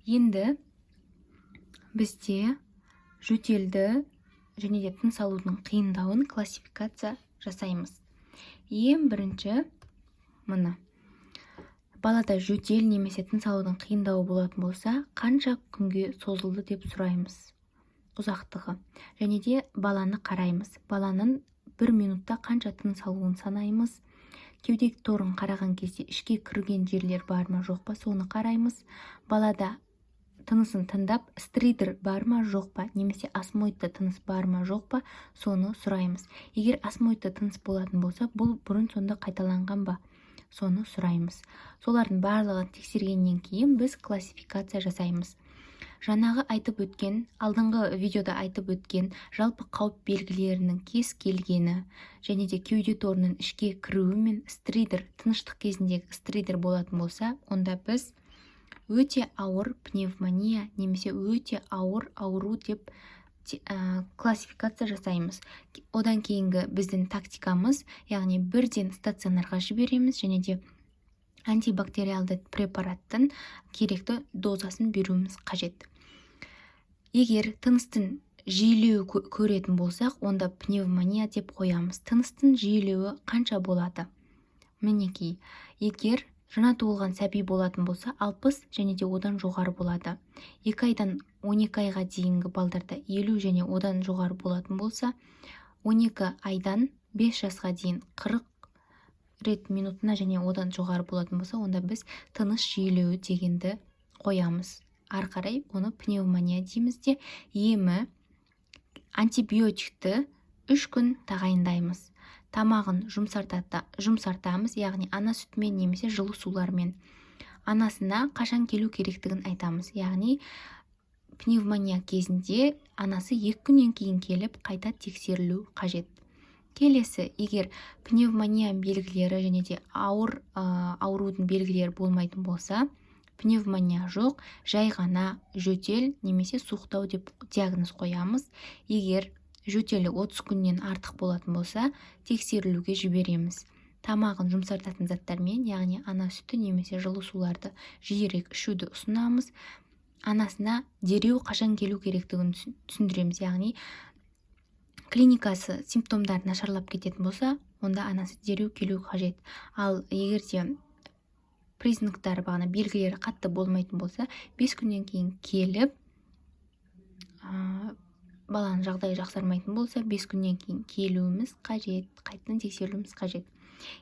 Енді бізде жөтелді және де тыныс алудың қиындауын классификация жасаймыз. Ең бірінші мына. Балада жөтел немесе тыныс алудың қиындауы болатын болса, қанша күнге созылды деп сұраймыз. Ұзақтығы. Және де баланы қараймыз. Баланың 1 минутта қанша тыныс алуын санаймыз. Кеуде торын қараған кезде ішке кірген жерлер бар ма жоқ па, соны қараймыз. Балада тынысын тыңдап, стридер бар ма жоқ па, немесе осмоидты тыныс бар ма жоқ па, соны сұраймыз. Егер осмоидты тыныс болатын болса, бұл бұрын сонда қайталанған ба, соны сұраймыз. Солардың барлығын тексергеннен кейін біз классификация жасаймыз. Жаңағы айтып өткен, алдыңғы видеода айтып өткен жалпы қауіп белгілерінің кез келгені және де кеуде торының ішке кіруі мен стридер, тыныштық кезіндегі стридер болатын болса, онда біз өте ауыр пневмония немесе өте ауыр ауру деп классификация жасаймыз. Одан кейінгі біздің тактикамыз, яғни бірден стационарға жібереміз және де антибактериалды препараттың керекті дозасын беруіміз қажет. Егер тыныстың жиілеуі көретін болсақ, онда пневмония деп қоямыз. Тыныстың жиілеуі қанша болады? Мінекей, егер жаңа туылған сәби болатын болса, 60 және де одан жоғары болады. 2 айдан 12 айға дейінгі балдарда 50 және одан жоғары болатын болса, 12 айдан 5 жасқа дейін 40 рет минутына және одан жоғары болатын болса, онда біз тыныс жиілеуі дегенді қоямыз. Ары қарай оны пневмония дейміз де, емі антибиотикті 3 күн тағайындаймыз. Тамағын жұмсартамыз, яғни ана сүтімен немесе жылы сулармен. Анасына қашан келу керектігін айтамыз. Яғни пневмония кезінде анасы 2 күннен кейін келіп қайта тексерілу қажет. Келесі, егер пневмония белгілері және де аурудың белгілері болмайтын болса, пневмония жоқ, жай ғана жөтел немесе суықтау деп диагноз қоямыз. Егер жөтелі 30 күннен артық болатын болса, тексерілуге жібереміз. Тамағын жұмсартатын заттармен, яғни ана сүті немесе жылы суларды жиірек ішуді ұсынамыз. Анасына дереу қашан келу керектігін түсіндіреміз, яғни клиникасы симптомдар нашарлап кететін болса, онда анасы дереу келу қажет. Ал егерде признактары бағана белгілері қатты болмайтын болса, 5 күннен кейін келіп, баланың жағдайы жақсармайтын болса, 5 күннен кейін келуіміз қажет, қайтадан тексерілуіміз қажет.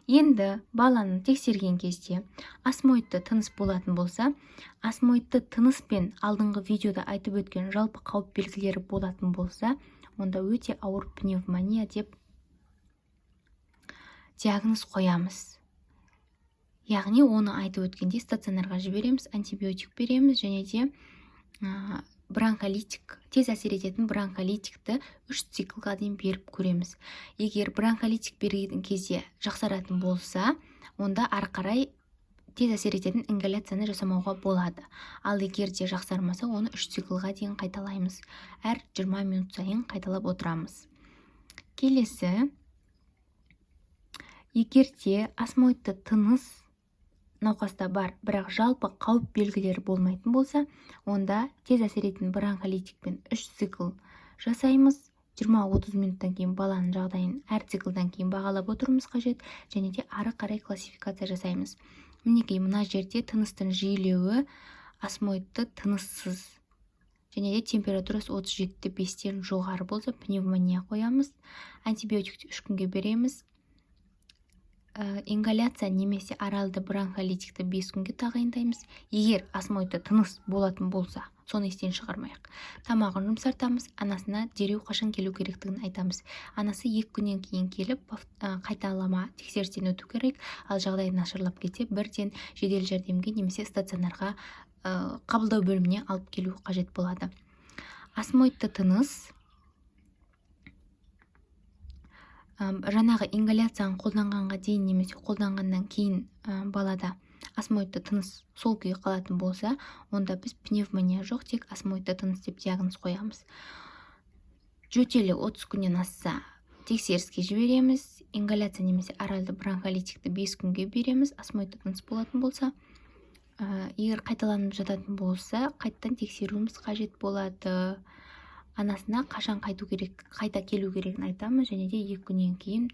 Енді баланы тексерген кезде осмоидты тыныс болатын болса, осмоидты тыныспен алдыңғы видеода айтып өткен жалпы қауіп белгілері болатын болса, онда өте ауыр пневмония деп диагноз қоямыз. Яғни оны айтып өткенде стационарға жібереміз, антибиотик береміз және де бронхолитик, тез әсер ететін бронхолитикті 3 циклға дейін беріп көреміз. Егер бронхолитик берген кезде жақсаратын болса, онда ары қарай тез әсер ететін ингаляцияны жасамауға болады. Ал егер де жақсармаса, оны 3 циклға дейін қайталаймыз. Әр 20 минут сайын қайталап отырамыз. Келесі, егер де осмоидты тыныс науқаста бар, бірақ жалпы қауіп белгілері болмайтын болса, онда тез әсер ететін бронхолитикпен 3 цикл жасаймыз. 20-30 минуттан кейін баланың жағдайын әр циклдан кейін бағалап отыруымыз қажет және де ары қарай классификация жасаймыз. Мінекей, мына жерде тыныстың жиілеуі осмоидты тыныссыз және де температурасы 37,5-тен жоғары болса, пневмония қоямыз. Антибиотикті 3 күнге береміз. Ингаляция немесе оралды бронхолитикті 5 күнге тағайындаймыз. Егер осмоидты тыныс болатын болса, соны естен шығармайық. Тамағын жұмсартамыз, анасына дереу қашан келу керектігін айтамыз. Анасы 2 күннен кейін келіп, қайталама тексерістен өту керек. Ал жағдай нашарлап кетсе, бірден жедел жәрдемге немесе стационарға қабылдау бөліміне алып келу қажет болады. Осмоидты тыныс жаңағы ингаляцияны қолданғанға дейін немесе қолданғаннан кейін балада осмоидты тыныс сол күйі қалатын болса, онда біз пневмония жоқ, тек осмоидты тыныс деп диагноз қоямыз. Жөтелі 30 күннен асса тексеріске жібереміз. Ингаляция немесе оралды бронхолитикті 5 күнге береміз. Осмоидты тыныс болатын болса, егер қайталанып жататын болса, қайттан тексеруіміз қажет болады. Анасына қашан қайта келу керегін айтамыз, және де 2 күннен кейін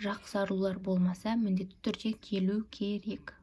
жақсарулар болмаса, міндетті түрде келу керек.